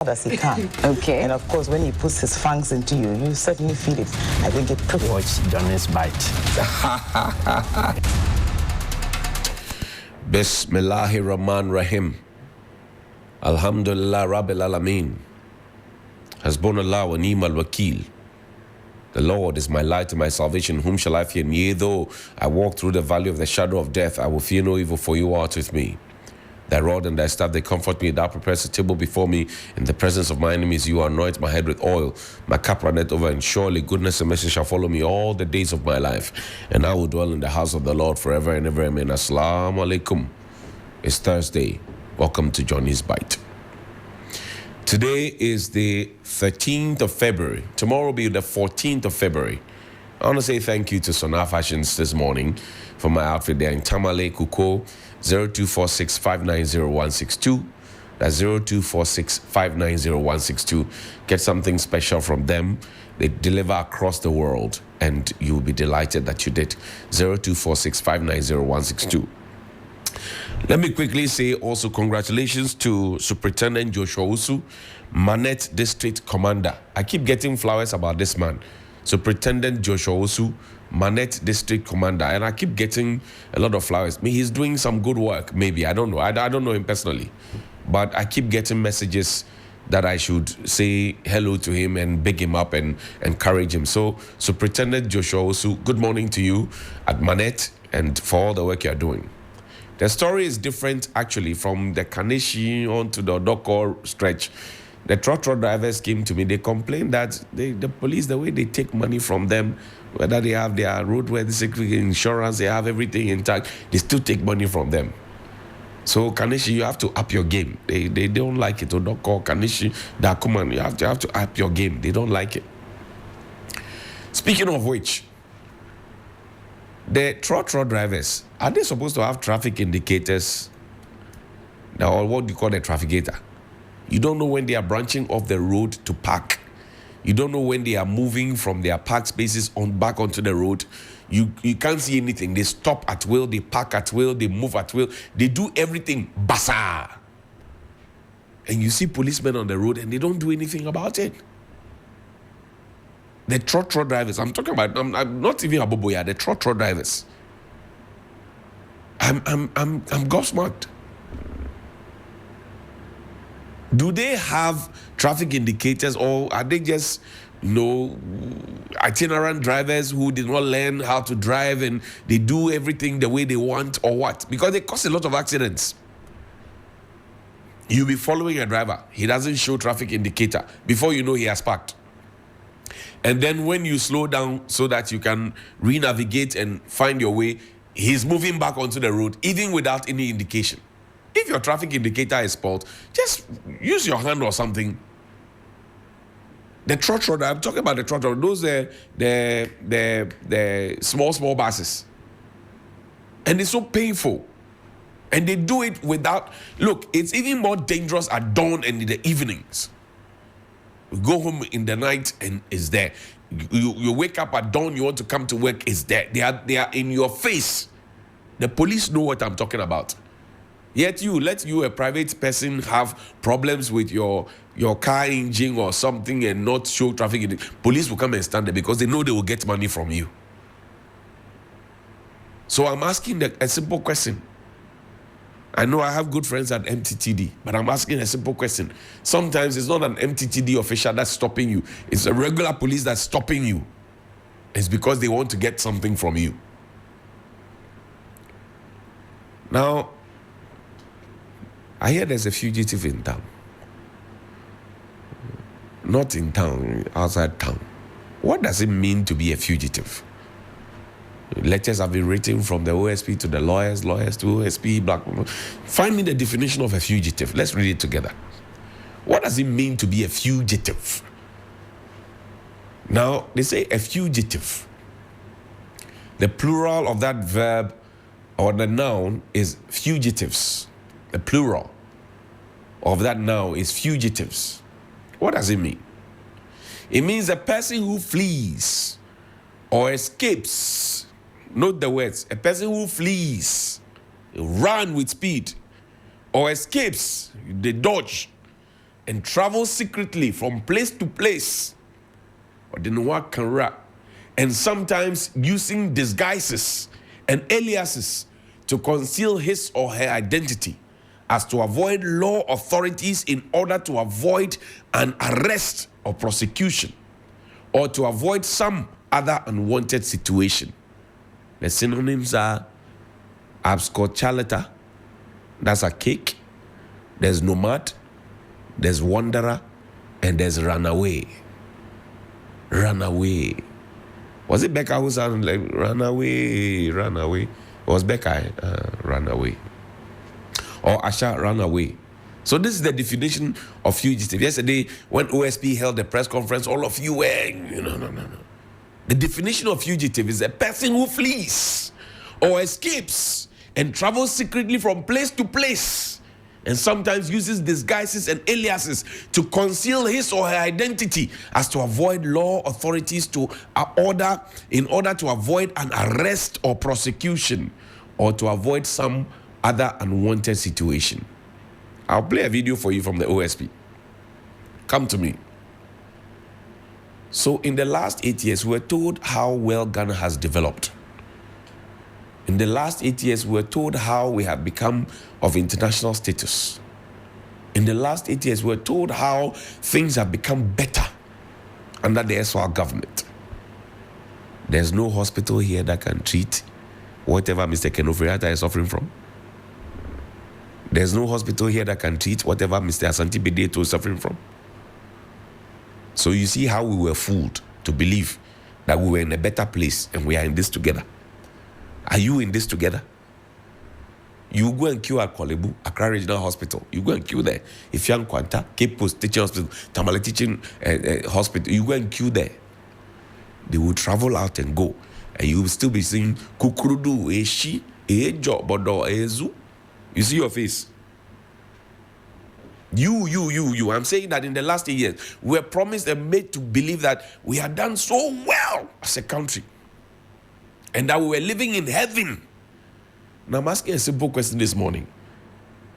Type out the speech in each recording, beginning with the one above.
as he can. Okay. And of course, when he puts his fangs into you, you certainly feel it. I think it pretty. Watch Johnnie's bite. Bismillahir Rahman Rahim. Alhamdulillah Rabbil Alameen. Hasbunallah wa ni'mal wakil. The Lord is my light and my salvation. Whom shall I fear? Yea, though I walk through the valley of the shadow of death, I will fear no evil, for you art with me. Thy rod and thy staff, they comfort me. Thou preparest a table before me in the presence of my enemies. You anoint my head with oil. My cup runneth over, and surely goodness and mercy shall follow me all the days of my life. And I will dwell in the house of the Lord forever and ever. Amen. Assalamu alaikum. It's Thursday. Welcome to Johnnie's Bite. Today is the 13th of February. Tomorrow will be the 14th of February. I want to say thank you to Sonar Fashions this morning for my outfit there in Tamale Kuko. 0246590162. That's 0246590162. Get something special from them. They deliver across the world, and you'll be delighted that you did. 0246590162. Let me quickly say also congratulations to Superintendent Joshua Usu, Manette District Commander. I keep getting flowers about this man. Superintendent Joshua Usu, Manette District Commander, and I keep getting a lot of flowers. He's doing some good work, maybe. I don't know. I don't know him personally. But I keep getting messages that I should say hello to him and big him up and encourage him. So, Superintendent Joshua Usu, good morning to you at Manette and for all the work you're doing. The story is different, actually, from the Kaneshi on to the Odoko stretch. The trotro drivers came to me. They complained that the police, the way they take money from them, whether they have their roadworthy security insurance, they have everything intact, they still take money from them. So, Kaneshi, you have to up your game. They don't like it. Odoko, Kaneshi, Dakuman, you have to up your game. They don't like it. Speaking of which, the trotro drivers, are they supposed to have traffic indicators? Now, or what do you call a trafficator? You don't know when they are branching off the road to park. You don't know when they are moving from their park spaces back onto the road. You can't see anything. They stop at will, they park at will, they move at will. They do everything bazaar. And you see policemen on the road and they don't do anything about it. The trotro drivers, I'm talking about, I'm not even Aboboya, the trotro drivers. I'm gobsmacked. Do they have traffic indicators, or are they just, itinerant drivers who did not learn how to drive and they do everything the way they want, or what? Because they cause a lot of accidents. You'll be following a driver. He doesn't show traffic indicator. Before you know, he has parked. And then when you slow down so that you can re-navigate and find your way, he's moving back onto the road, even without any indication. If your traffic indicator is spoiled, just use your hand or something. The trotro, I'm talking about the trotro, those are the small buses. And it's so painful. And they do it without, look, it's even more dangerous at dawn and in the evenings. You go home in the night and it's there. You wake up at dawn, you want to come to work, it's there. They are in your face. The police know what I'm talking about. Yet let you, a private person, have problems with your car engine or something and not show traffic. Police will come and stand there because they know they will get money from you. So I'm asking a simple question. I know I have good friends at MTTD, but I'm asking a simple question. Sometimes it's not an MTTD official that's stopping you. It's a regular police that's stopping you. It's because they want to get something from you. Now, I hear there's a fugitive in town. Not in town, outside town. What does it mean to be a fugitive? Letters have been written from the OSP to the lawyers to OSP, black women. Find me the definition of a fugitive. Let's read it together. What does it mean to be a fugitive? Now, they say a fugitive. The plural of that verb or the noun is fugitives. The plural of that noun is fugitives. What does it mean? It means a person who flees or escapes. Note the words. A person who flees, run with speed, or escapes, they dodge, and travels secretly from place to place, and sometimes using disguises and aliases to conceal his or her identity, as to avoid law authorities in order to avoid an arrest or prosecution, or to avoid some other unwanted situation. The synonyms are abscochalata, that's a cake, there's nomad, there's wanderer, and there's runaway. Runaway. Was it Becca who sounded like runaway? It was Becca, runaway. Or Asha, runaway. So this is the definition of fugitive. Yesterday, when OSP held the press conference, all of you were, no. The definition of fugitive is a person who flees or escapes and travels secretly from place to place, and sometimes uses disguises and aliases to conceal his or her identity, as to avoid law authorities in order to avoid an arrest or prosecution, or to avoid some other unwanted situation. I'll play a video for you from the OSP. Come to me. So in the last 8 years, we're told how well Ghana has developed. In the last 8 years, we're told how we have become of international status. In the last 8 years, we're told how things have become better under the SWAL government. There's no hospital here that can treat whatever Mr. Kenofriata is suffering from. There's no hospital here that can treat whatever Mr. Asante Bedeto is suffering from. So you see how we were fooled to believe that we were in a better place and we are in this together. Are you in this together? You go and queue at Kolebu, Accra Regional Hospital. You go and queue there. If you're in Kwanta, Cape Coast Teaching Hospital, Tamale Teaching Hospital, you go and queue there. They will travel out and go. And you will still be seeing Kukurudu, Eshi, Ejo, Bodo, Ezu. You see your face. You. I'm saying that in the last 8 years, we were promised and made to believe that we had done so well as a country, and that we were living in heaven. Now I'm asking a simple question this morning.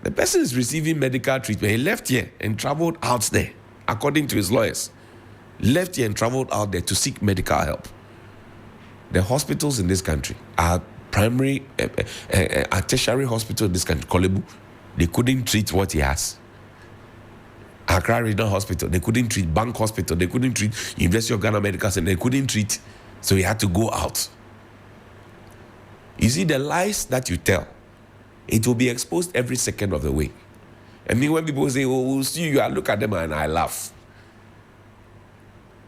The person is receiving medical treatment. He left here and traveled out there, according to his lawyers. Left here and traveled out there to seek medical help. The hospitals in this country are primary, a tertiary hospital in this country, Kolebu. They couldn't treat what he has. Accra Regional Hospital, they couldn't treat. Bank Hospital, they couldn't treat. University of Ghana Medical Center, they couldn't treat. So he had to go out. You see, the lies that you tell, it will be exposed every second of the way. I mean, when people say, oh, we'll see you, I look at them and I laugh.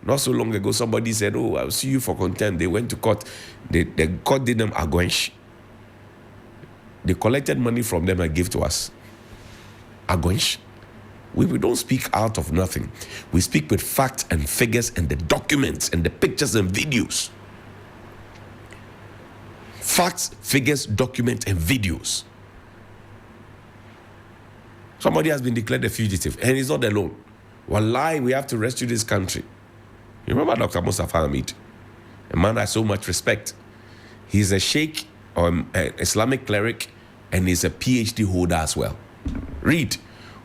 Not so long ago, somebody said, oh, I'll see you for contempt. They went to court. The court did them aguench. They collected money from them and gave to us. Aguench. We don't speak out of nothing. We speak with facts and figures and the documents and the pictures and videos. Facts, figures, documents, and videos. Somebody has been declared a fugitive, and he's not alone. Wallahi, we have to rescue this country. You remember Dr. Mustafa Hamid, a man I so much respect. He's a sheikh, an Islamic cleric, and he's a PhD holder as well. Read.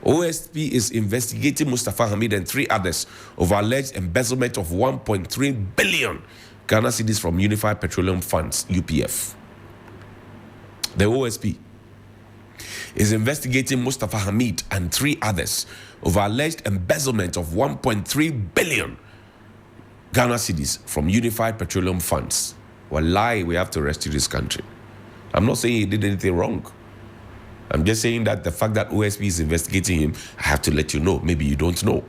OSP is investigating Mustafa Hamid and 3 others over alleged embezzlement of 1.3 billion Ghana cedis from Unified Petroleum Funds, UPF. The OSP is investigating Mustafa Hamid and 3 others over alleged embezzlement of 1.3 billion Ghana cedis from Unified Petroleum Funds. Wallahi, we have to rescue this country. I'm not saying he did anything wrong. I'm just saying that the fact that OSP is investigating him, I have to let you know. Maybe you don't know.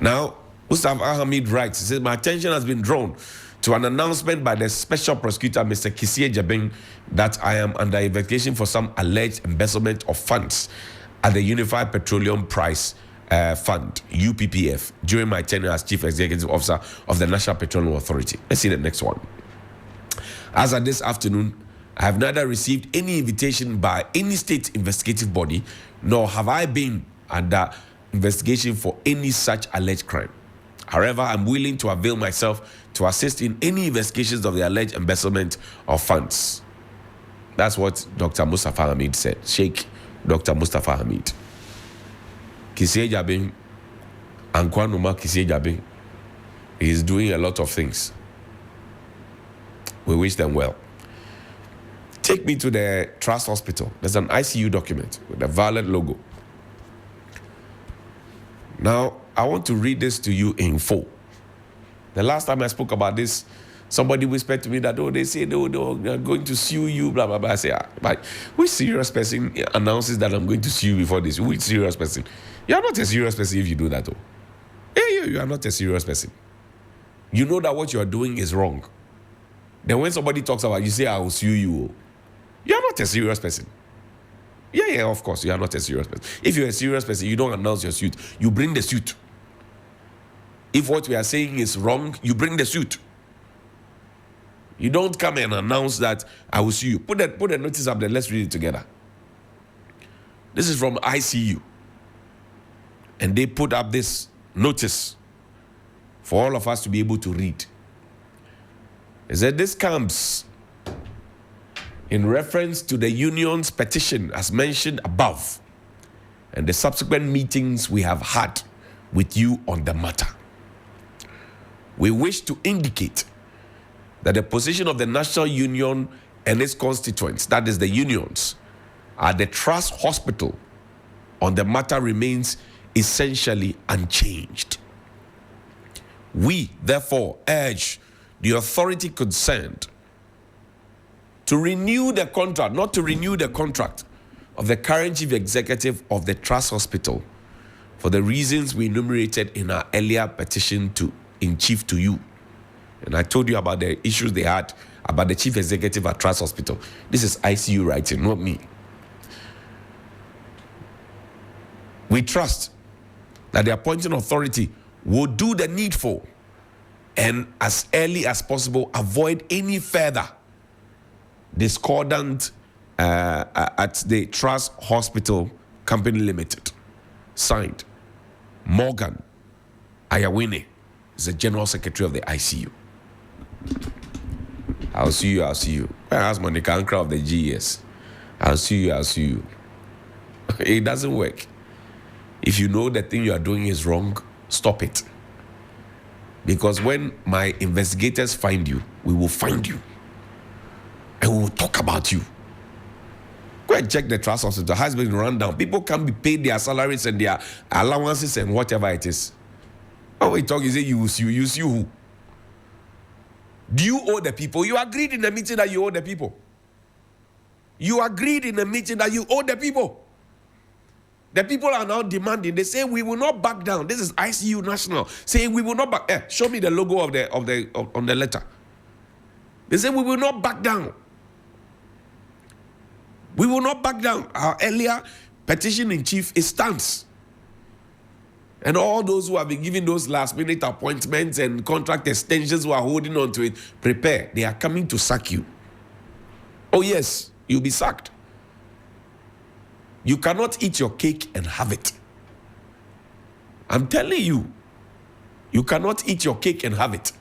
Now, Mustafa Hamid writes, he says, my attention has been drawn to an announcement by the Special Prosecutor, Mr. Kisie Jabin, that I am under investigation for some alleged embezzlement of funds at the Unified Petroleum Price Fund, UPPF, during my tenure as Chief Executive Officer of the National Petroleum Authority. Let's see the next one. As of this afternoon, I have neither received any invitation by any state investigative body, nor have I been under investigation for any such alleged crime. However, I'm willing to avail myself to assist in any investigations of the alleged embezzlement of funds. That's what Dr. Mustafa Hamid said. Sheikh Dr. Mustafa Hamid. Kisie Jabin, Ankwanuma Kisie Jabin, is doing a lot of things. We wish them well. Take me to the Trust Hospital. There's an ICU document with a violet logo. Now, I want to read this to you in full. The last time I spoke about this, somebody whispered to me that, oh, they say they're going to sue you, blah, blah, blah. I say, but which serious person announces that I'm going to sue you before this? Which serious person? You are not a serious person if you do that, though. Yeah, you are not a serious person. You know that what you are doing is wrong. Then when somebody talks about you say, I will sue you. You are not a serious person. Yeah, of course, you are not a serious person. If you're a serious person, you don't announce your suit. You bring the suit. If what we are saying is wrong, you bring the suit. You don't come and announce that I will sue you. Put the notice up there. Let's read it together. This is from ICU. And they put up this notice for all of us to be able to read. It said this comes in reference to the union's petition as mentioned above and the subsequent meetings we have had with you on the matter. We wish to indicate that the position of the National Union and its constituents, that is the unions, at the Trust Hospital on the matter remains essentially unchanged. We, therefore, urge the authority concerned to renew the contract, not to renew the contract of the current chief executive of the Trust Hospital for the reasons we enumerated in our earlier petition in chief to you. And I told you about the issues they had about the chief executive at Trust Hospital. This is ICU writing, not me. We trust that the appointing authority will do the needful and as early as possible avoid any further discordant at the Trust Hospital Company Limited. Signed, Morgan Ayawine is the General Secretary of the ICU. I'll see you. Where has Monica Ankra of the GES? I'll see you. It doesn't work. If you know the thing you are doing is wrong, stop it. Because when my investigators find you, we will find you. And we will talk about you. Go and check the Trust Hospital. Has been run down. People can't be paid their salaries and their allowances and whatever it is. When we talk, you say you sue who? Do you owe the people? You agreed in the meeting that you owe the people. You agreed in the meeting that you owe the people. The people are now demanding. They say we will not back down. This is ICU National saying we will not back. Show me the logo on the letter. They say we will not back down. We will not back down. Our earlier petition in chief stands. And all those who have been given those last-minute appointments and contract extensions who are holding on to it, prepare. They are coming to sack you. Oh yes, you'll be sacked. You cannot eat your cake and have it. I'm telling you, you cannot eat your cake and have it.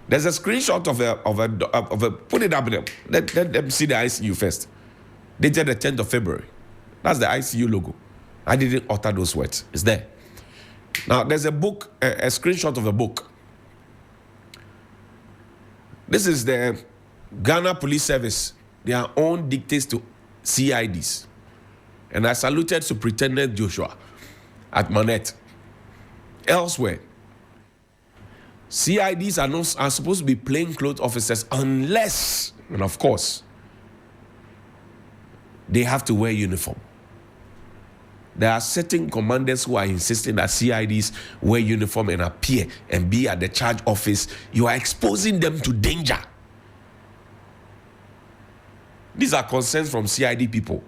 There's a screenshot of a put it up there. Let them see the ICU first. Dated the 10th of February. That's the ICU logo. I didn't utter those words. It's there. Now, there's a book, a screenshot of a book. This is the Ghana Police Service, their own dictates to CIDs. And I saluted Superintendent Joshua at Manette. Elsewhere, CIDs are supposed to be plainclothes officers unless, and of course, they have to wear uniform. There are certain commanders who are insisting that CIDs wear uniform and appear and be at the charge office. You are exposing them to danger. These are concerns from CID people.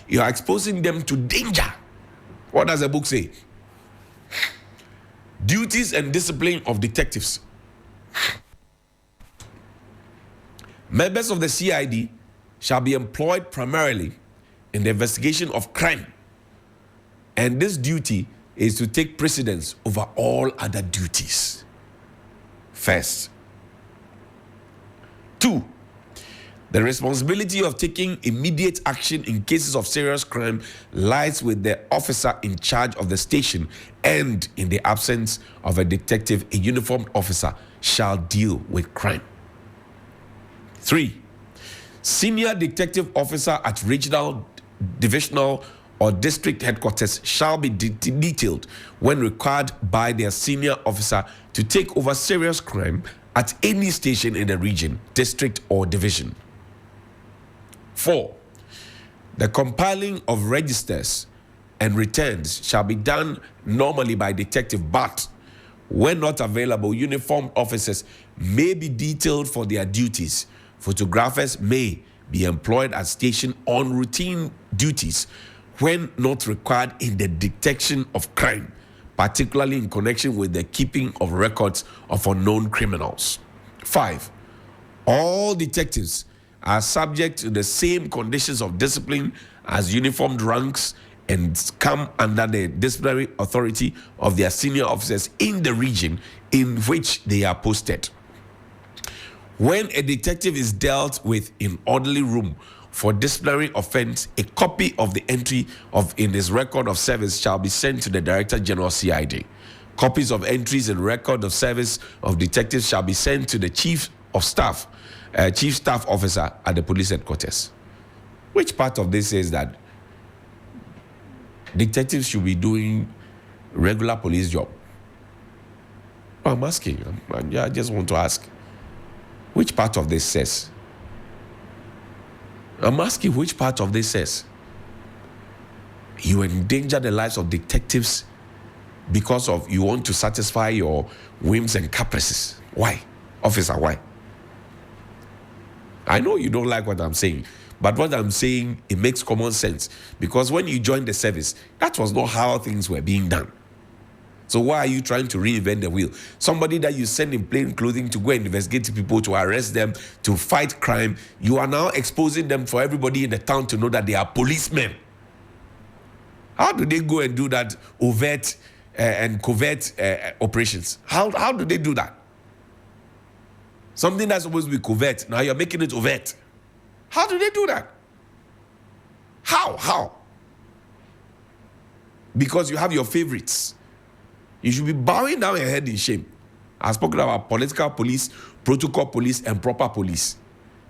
You are exposing them to danger. What does the book say? Duties and discipline of detectives. Members of the CID shall be employed primarily in the investigation of crime. And this duty is to take precedence over all other duties. First. 2, The responsibility of taking immediate action in cases of serious crime lies with the officer in charge of the station, and in the absence of a detective, a uniformed officer shall deal with crime. 3. Senior detective officer at regional, divisional, or district headquarters shall be detailed when required by their senior officer to take over serious crime at any station in the region, district, or division. 4. The compiling of registers and returns shall be done normally by detective, but when not available, uniformed officers may be detailed for their duties. Photographers may be employed at station on routine duties when not required in the detection of crime, particularly in connection with the keeping of records of unknown criminals. 5. All detectives are subject to the same conditions of discipline as uniformed ranks and come under the disciplinary authority of their senior officers in the region in which they are posted. When a detective is dealt with in orderly room for disciplinary offense, a copy of the entry in his record of service shall be sent to the Director General CID. Copies of entries in record of service of detectives shall be sent to the Chief Staff Officer at the police headquarters. Which part of this says that detectives should be doing regular police job? I'm asking. I just want to ask. Which part of this says? I'm asking which part of this says you endanger the lives of detectives because of you want to satisfy your whims and caprices. Why? Officer, why? I know you don't like what I'm saying, but what I'm saying, it makes common sense, because when you joined the service, that was not how things were being done. So why are you trying to reinvent the wheel? Somebody that you send in plain clothing to go and investigate people, to arrest them, to fight crime, you are now exposing them for everybody in the town to know that they are policemen. How do they go and do that overt and covert operations? How do they do that? Something that's supposed to be covert, now you're making it overt. How do they do that? How? Because you have your favorites. You should be bowing down your head in shame. I've spoken about political police, protocol police, and proper police.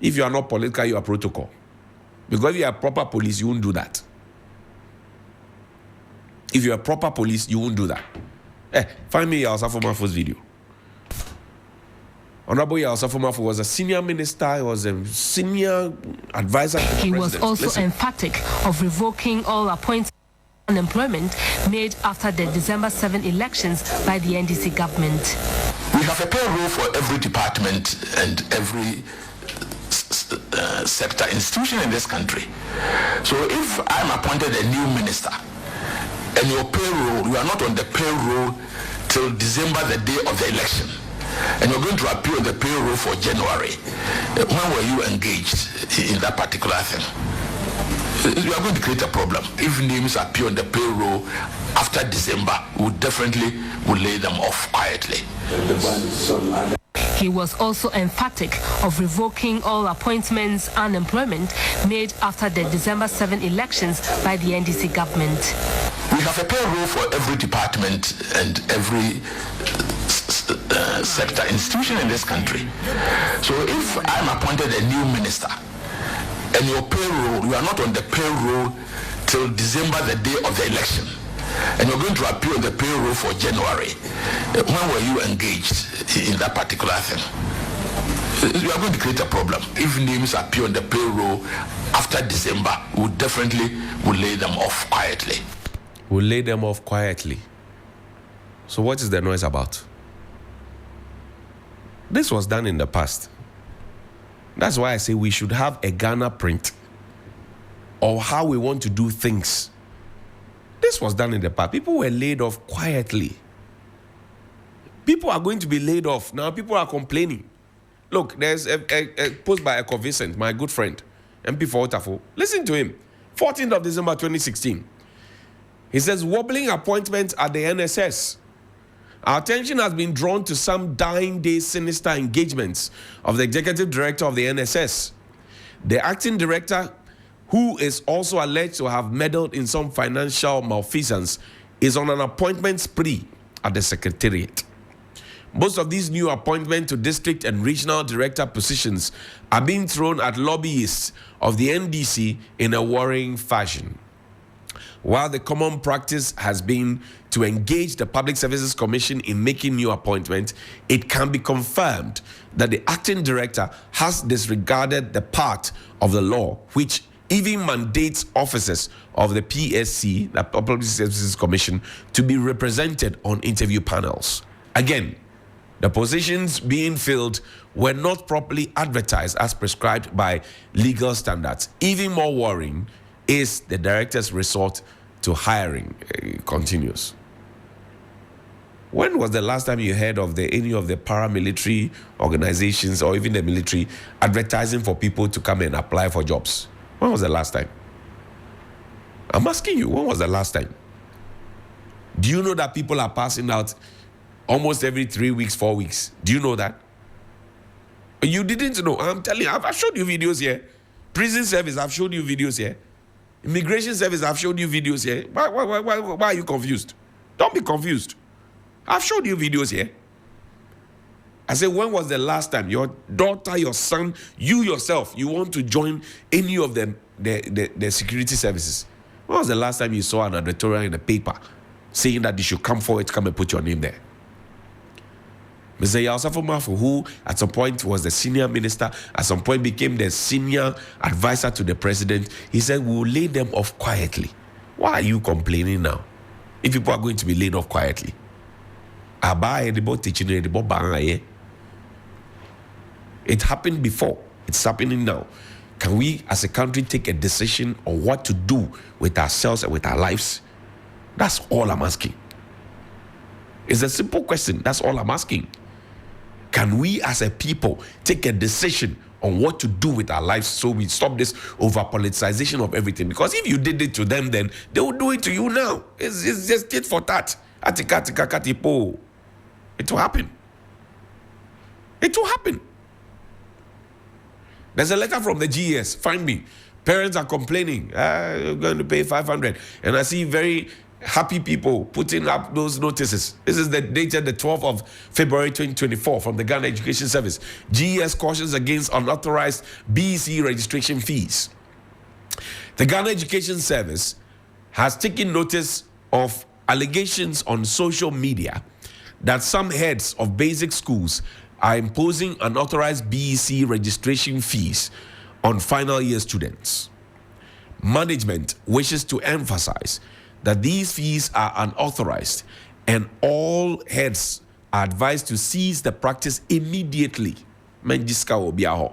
If you are not political, you are protocol. Because if you are proper police, you won't do that. If you are proper police, you won't do that. Find me Yao Safomafo's video. Honorable Yao Safomafu was a senior minister, he was a senior advisor to the He president. was also emphatic of revoking all appointments and employment made after the December 7 elections by the NDC government. We have a payroll for every department and every sector institution in this country. So if I'm appointed a new minister and your payroll, you are not on the payroll till December, the day of the election, and you're going to appear on the payroll for January, when were you engaged in that particular thing? You are going to create a problem. If names appear on the payroll after December, we definitely will lay them off quietly. He was also emphatic of revoking all appointments and employment made after the December 7 elections by the NDC government. We have a payroll for every department and every sector institution in this country. So if I'm appointed a new minister and your payroll, you are not on the payroll till December, the day of the election, and you're going to appear on the payroll for January, when were you engaged in that particular thing? You are going to create a problem. If names appear on the payroll after December, we definitely will lay them off quietly. We'll lay them off quietly. So what is the noise about? This was done in the past. That's why I say we should have a Ghana print of how we want to do things. This was done in the past. People were laid off quietly. People are going to be laid off. Now people are complaining. Look, there's a post by Eko Vincent, my good friend, MP for Otafo. Listen to him. 14th of December 2016. He says, wobbling appointments at the NSS. Our attention has been drawn to some dying day sinister engagements of the executive director of the NSS. The acting director, who is also alleged to have meddled in some financial malfeasance, is on an appointment spree at the Secretariat. Most of these new appointments to district and regional director positions are being thrown at lobbyists of the NDC in a worrying fashion. While the common practice has been to engage the Public Services Commission in making new appointments, it can be confirmed that the acting director has disregarded the part of the law which even mandates officers of the PSC, the Public Services Commission, to be represented on interview panels. Again, the positions being filled were not properly advertised as prescribed by legal standards. Even more worrying is the director's resort to hiring. Continues. When was the last time you heard of any of the paramilitary organizations or even the military advertising for people to come and apply for jobs? When was the last time? I'm asking you, when was the last time? Do you know that people are passing out almost every 3 weeks, 4 weeks? Do you know that? You didn't know. I'm telling you, I've showed you videos here. Prison service, I've showed you videos here. Immigration service, I've showed you videos here. Why are you confused? Don't be confused. I've showed you videos here. I said, when was the last time your daughter, your son, you yourself, you want to join any of them, the security services? When was the last time you saw an editorial in the paper saying that you should come forward, come and put your name there? Mr. Yosafo Mafu, who at some point was the senior minister, at some point became the senior advisor to the president, he said, we'll lay them off quietly. Why are you complaining now? If people are going to be laid off quietly. It happened before. It's happening now. Can we as a country take a decision on what to do with ourselves and with our lives? That's all I'm asking. It's a simple question. That's all I'm asking. Can we as a people take a decision on what to do with our lives so we stop this over-politicization of everything? Because if you did it to them then, they will do it to you now. It's just tit for tat. It will happen. It will happen. There's a letter from the GES. Find me. Parents are complaining. You're going to pay 500. And I see very happy people putting up those notices. This is dated the 12th of February 2024 from the Ghana Education Service. GES cautions against unauthorized BECE registration fees. The Ghana Education Service has taken notice of allegations on social media that some heads of basic schools are imposing unauthorized BECE registration fees on final year students. Management wishes to emphasize that these fees are unauthorized and all heads are advised to cease the practice immediately. Regional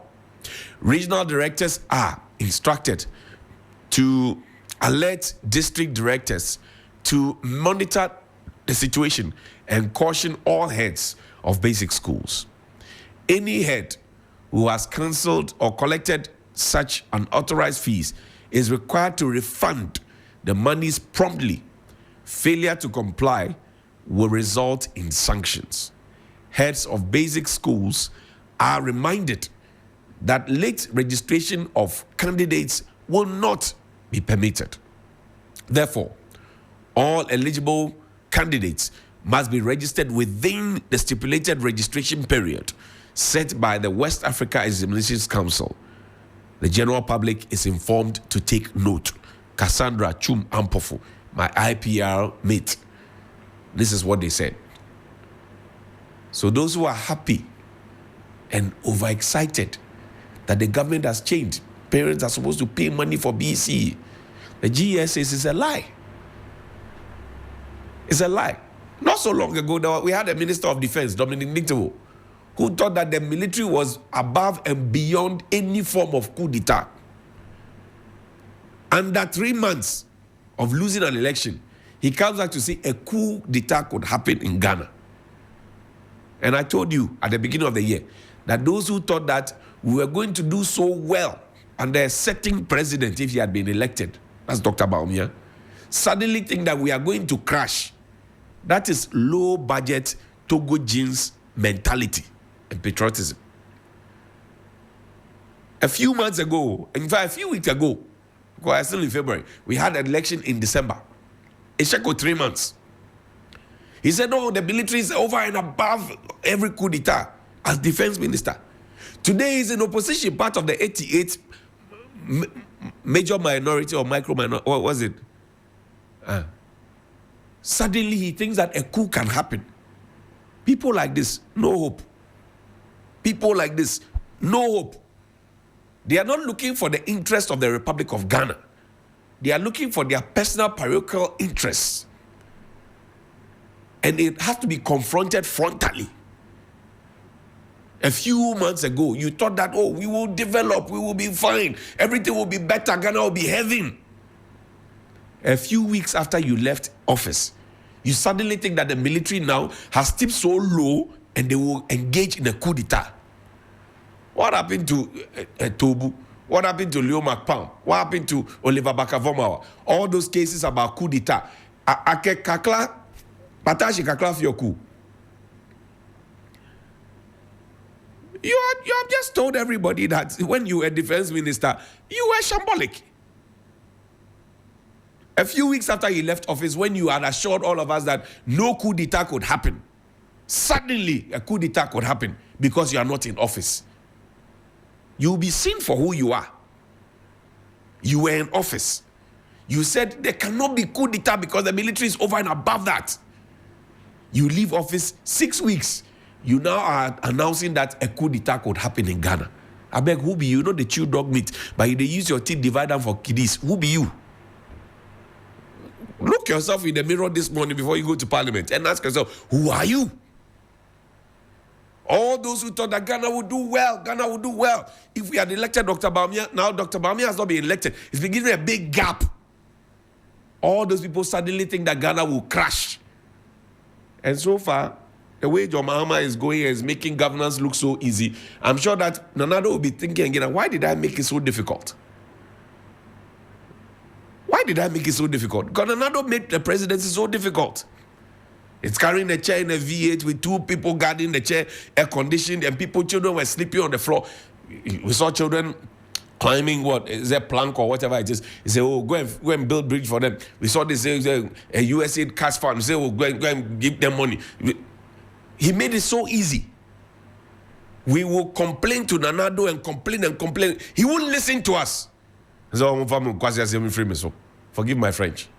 directors are instructed to alert district directors to monitor the situation and caution all heads of basic schools. Any head who has cancelled or collected such unauthorized fees is required to refund the monies promptly. Failure to comply will result in sanctions. Heads of basic schools are reminded that late registration of candidates will not be permitted. Therefore, all eligible candidates must be registered within the stipulated registration period set by the West Africa Examinations Council. The general public is informed to take note. Cassandra Chum Ampofu, my IPR mate. This is what they said. So those who are happy and overexcited that the government has changed, parents are supposed to pay money for BECE, the GES says it's a lie. It's a lie. Not so long ago, we had a Minister of Defense, Dominic Nittewo, who thought that the military was above and beyond any form of coup d'etat. Under 3 months of losing an election, he comes back to say a coup d'etat could happen in Ghana. And I told you at the beginning of the year that those who thought that we were going to do so well under a certain president if he had been elected, that's Dr. Baumia, suddenly think that we are going to crash. That is low budget Togo jeans mentality and patriotism. A few months ago, in fact, a few weeks ago, because still in February, we had an election in December. It took 3 months. He said, no, the military is over and above every coup d'etat as defense minister. Today he's in opposition, part of the 88 major minority or micro minority. What was it? Suddenly he thinks that a coup can happen. People like this, no hope. People like this, no hope. They are not looking for the interest of the Republic of Ghana. They are looking for their personal parochial interests. And it has to be confronted frontally. A few months ago, you thought that, oh, we will develop, we will be fine, everything will be better, Ghana will be heaven. A few weeks after you left office, you suddenly think that the military now has tipped so low and they will engage in a coup d'etat. What happened to Tobu? What happened to Leo McPalm? What happened to Oliver Bakavomawa? All those cases about coup d'etat. Ake kakla, patashi kakla fioku. You have just told everybody that when you were defense minister, you were shambolic. A few weeks after you left office, when you had assured all of us that no coup d'etat could happen, suddenly a coup d'etat could happen because you are not in office. You will be seen for who you are. You were in office. You said there cannot be coup d'etat because the military is over and above that. You leave office 6 weeks. You now are announcing that a coup d'etat could happen in Ghana. I beg, who be you? You know they chew dog meat, but they use your teeth, divide them for kiddies. Who be you? Look yourself in the mirror this morning before you go to Parliament and ask yourself, who are you? All those who thought that Ghana would do well, Ghana would do well. If we had elected Dr. Bawumia, now Dr. Bawumia has not been elected. It's been given a big gap. All those people suddenly think that Ghana will crash. And so far, the way John Mahama is going is making governance look so easy. I'm sure that Nana Addo will be thinking again, why did I make it so difficult? Why did I make it so difficult? Because Nana Addo made the presidency so difficult. It's carrying a chair in a V8 with 2 people guarding the chair, air conditioned, and children were sleeping on the floor. We saw children climbing what is a plank or whatever it is. He said, oh, go and build bridge for them. We saw this a USAID cash fund. He said, oh, go and give them money. He made it so easy. We will complain to Nana Addo and complain. He won't listen to us. So, forgive my French.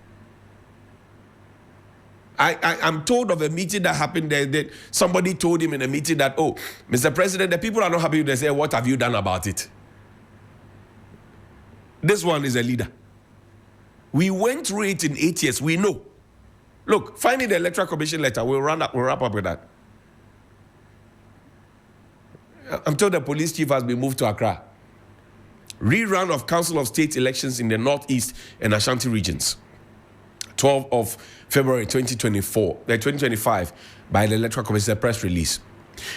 I'm told of a meeting that happened there that somebody told him in a meeting that, oh, Mr. President, the people are not happy. They say, what have you done about it? This one is a leader. We went through it in 8 years. We know. Look, finding the Electoral Commission letter, we'll wrap up with that. I'm told the police chief has been moved to Accra. Rerun of Council of State elections in the Northeast and Ashanti regions. 12th of February 2025 by the Electoral Commission, press release.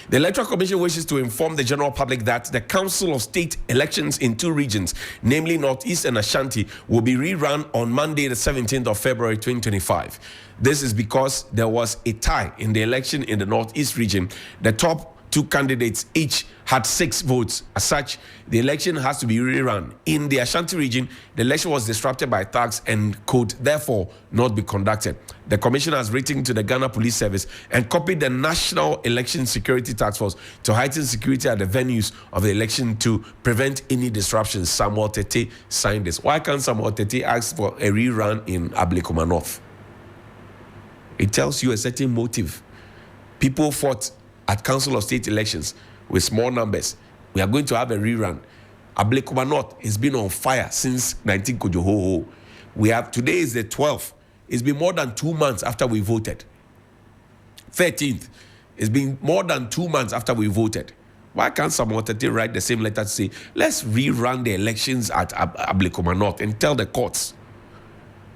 The Electoral Commission wishes to inform the general public that the Council of State elections in 2 regions, namely Northeast and Ashanti, will be rerun on Monday, the 17th of February 2025. This is because there was a tie in the election in the Northeast region. The top 2 candidates each had 6 votes. As such, the election has to be rerun. In the Ashanti region, the election was disrupted by thugs and could therefore not be conducted. The commission has written to the Ghana Police Service and copied the National Election Security Task Force to heighten security at the venues of the election to prevent any disruptions. Samuel Tete signed this. Why can't Samuel Tete ask for a rerun in Ablekuma North? It tells you a certain motive. People fought at Council of State elections with small numbers. We are going to have a rerun. Ablekuma North has been on fire since 19 Kojohoho. Today is the 12th. It's been more than 2 months after we voted. 13th. It's been more than 2 months after we voted. Why can't Samuel Tete write the same letter to say, let's rerun the elections at Ablekuma North and tell the courts?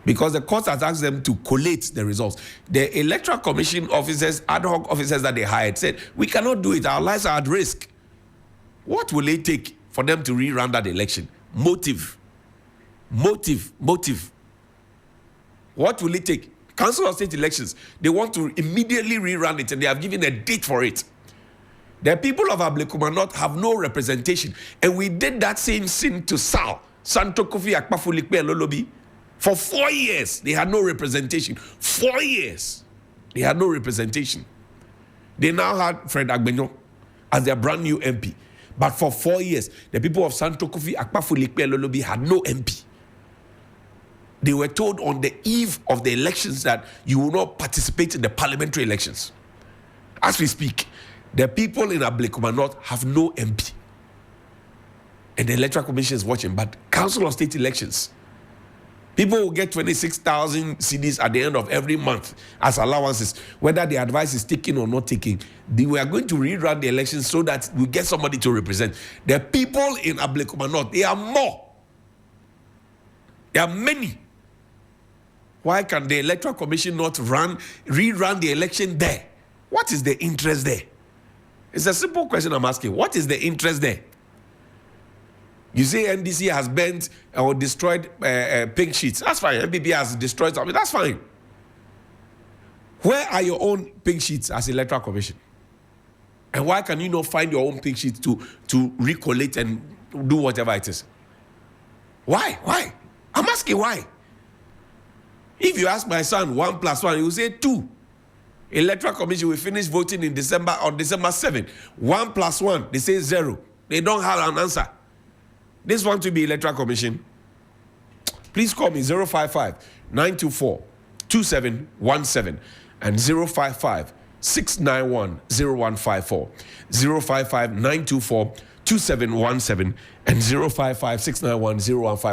Because the courts has asked them to collate the results. The Electoral Commission officers, ad hoc officers that they hired said, we cannot do it. Our lives are at risk. What will it take for them to rerun that election? Motive. What will it take? Council of State elections, they want to immediately rerun it and they have given a date for it. The people of Ablekuma have no representation. And we did that same sin to Sal, Santo Kofi Akpafulikpe Lolobi. For 4 years, they had no representation. 4 years, they had no representation. They now had Fred Agbenyo as their brand new MP. But for 4 years, the people of Santo Kofi Akpafulikpe Lolobi had no MP. They were told on the eve of the elections that you will not participate in the parliamentary elections. As we speak, the people in Ablekuma North have no MP. And the Electoral Commission is watching. But Council of State elections, people will get 26,000 CDs at the end of every month as allowances, whether the advice is taken or not taken. We are going to rerun the elections so that we get somebody to represent. The people in Ablekuma North, they are more. There are many. Why can the Electoral Commission not rerun the election there? What is the interest there? It's a simple question I'm asking. What is the interest there? You say NDC has burnt or destroyed pink sheets. That's fine. MPP has destroyed something. That's fine. Where are your own pink sheets as Electoral Commission? And why can you not find your own pink sheets to recollect and do whatever it is? Why? Why? I'm asking why. If you ask my son 1 + 1, he will say 2. Electoral Commission will finish voting in December on December 7. 1 + 1, they say 0. They don't have an answer. This one to be Electoral Commission. Please call me 055-924-2717 and 055-691-0154. 055-924-2717 and 055-691-0154.